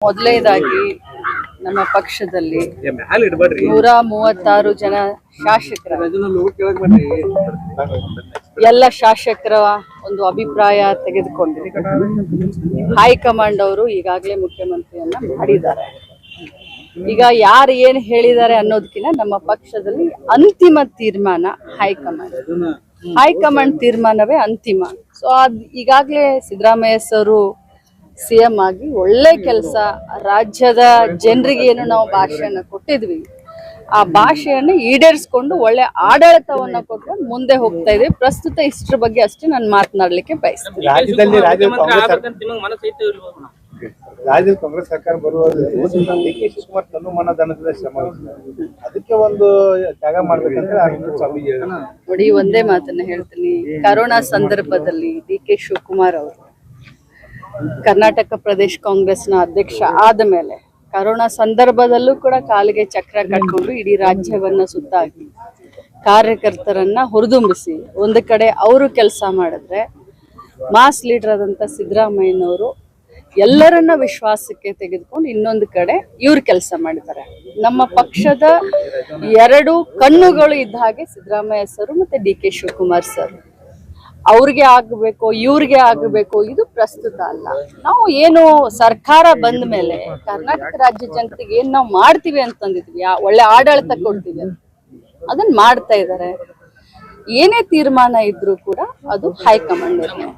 ಮೊದಲನೇದಾಗಿ ನಮ್ಮ ಪಕ್ಷದಲ್ಲಿ 136 ಜನ ಶಾಸಕರ ಎಲ್ಲ ಶಾಸಕರ ಒಂದು ಅಭಿಪ್ರಾಯ ತೆಗೆದುಕೊಂಡು ಹೈಕಮಾಂಡ್ ಅವರು ಈಗಾಗಲೇ ಮುಖ್ಯಮಂತ್ರಿಯನ್ನ ಮಾಡಿದ್ದಾರೆ. ಈಗ ಯಾರು ಏನು ಹೇಳಿದ್ದಾರೆ ಅನ್ನೋದಕ್ಕಿಂತ ನಮ್ಮ ಪಕ್ಷದಲ್ಲಿ ಅಂತಿಮ ತೀರ್ಮಾನ ಹೈಕಮಾಂಡ್ ತೀರ್ಮಾನವೇ ಅಂತಿಮ. ಸೊ ಈಗಾಗಲೇ ಸಿದ್ದರಾಮಯ್ಯ ಸರು ಸಿಎಂ ಆಗಿ ಒಳ್ಳೆ ಕೆಲಸ, ರಾಜ್ಯದ ಜನರಿಗೆ ಏನು ನಾವು ಭಾಷೆಯನ್ನ ಕೊಟ್ಟಿದ್ವಿ ಆ ಭಾಷೆಯನ್ನು ಈಡೇರಿಸಿಕೊಂಡು ಒಳ್ಳೆ ಆಡಳಿತವನ್ನ ಕೊಟ್ಕೊಂಡು ಮುಂದೆ ಹೋಗ್ತಾ ಇದ್ದೀವಿ. ಪ್ರಸ್ತುತ ಇಷ್ಟರ ಬಗ್ಗೆ ಅಷ್ಟೇ ನಾನು ಮಾತನಾಡಲಿಕ್ಕೆ ಬಯಸ್ತೀನಿ. ರಾಜ್ಯದ ಕಾಂಗ್ರೆಸ್ ಸರ್ಕಾರ ಬರುವುದು ಡಿ.ಕೆ. ಶಿವಕುಮಾರ್ ತನುಮಾನಧನದ ಶ್ರಮ ಅದಕ್ಕೆ ಒಂದು ತ್ಯಾಗ ಮಾಡ್ಬೇಕಂತ ನೋಡಿ, ಒಂದೇ ಮಾತನ್ನ ಹೇಳ್ತೀನಿ. ಕರೋನಾ ಸಂದರ್ಭದಲ್ಲಿ ಡಿ.ಕೆ. ಶಿವಕುಮಾರ್ ಅವರು ಕರ್ನಾಟಕ ಪ್ರದೇಶ ಕಾಂಗ್ರೆಸ್ನ ಅಧ್ಯಕ್ಷ ಆದ ಮೇಲೆ ಕರೋನಾ ಸಂದರ್ಭದಲ್ಲೂ ಕೂಡ ಕಾಲಿಗೆ ಚಕ್ರ ಕಟ್ಕೊಂಡು ಇಡೀ ರಾಜ್ಯವನ್ನ ಸುತ್ತಾಕಿ ಕಾರ್ಯಕರ್ತರನ್ನ ಹುರಿದುಂಬಿಸಿ ಒಂದು ಕಡೆ ಅವರು ಕೆಲಸ ಮಾಡಿದ್ರೆ, ಮಾಸ್ ಲೀಡರ್ ಆದಂತ ಸಿದ್ದರಾಮಯ್ಯನವರು ಎಲ್ಲರನ್ನ ವಿಶ್ವಾಸಕ್ಕೆ ತೆಗೆದುಕೊಂಡು ಇನ್ನೊಂದು ಕಡೆ ಇವ್ರು ಕೆಲಸ ಮಾಡಿದ್ದಾರೆ. ನಮ್ಮ ಪಕ್ಷದ ಎರಡು ಕಣ್ಣುಗಳು ಇದ್ದ ಹಾಗೆ ಸಿದ್ದರಾಮಯ್ಯ ಸರ್ ಮತ್ತೆ ಡಿ.ಕೆ. ಶಿವಕುಮಾರ್ ಸರ್. ಅವ್ರಿಗೆ ಆಗಬೇಕು, ಇವ್ರಿಗೆ ಆಗಬೇಕು, ಇದು ಪ್ರಸ್ತುತ ಅಲ್ಲ. ನಾವು ಏನು ಸರ್ಕಾರ ಬಂದ ಮೇಲೆ ಕರ್ನಾಟಕ ರಾಜ್ಯ ಜನತೆಗೆ ಏನ್ ನಾವು ಮಾಡ್ತೀವಿ ಅಂತಂದಿದ್ವಿ, ಒಳ್ಳೆ ಆಡಳಿತ ಕೊಡ್ತೀವಿ ಅಂತ ಅದನ್ನ ಮಾಡ್ತಾ ಇದ್ದಾರೆ. ಏನೇ ತೀರ್ಮಾನ ಇದ್ರೂ ಕೂಡ ಅದು ಹೈಕಮಾಂಡ್ ನಿರ್ಣಯ.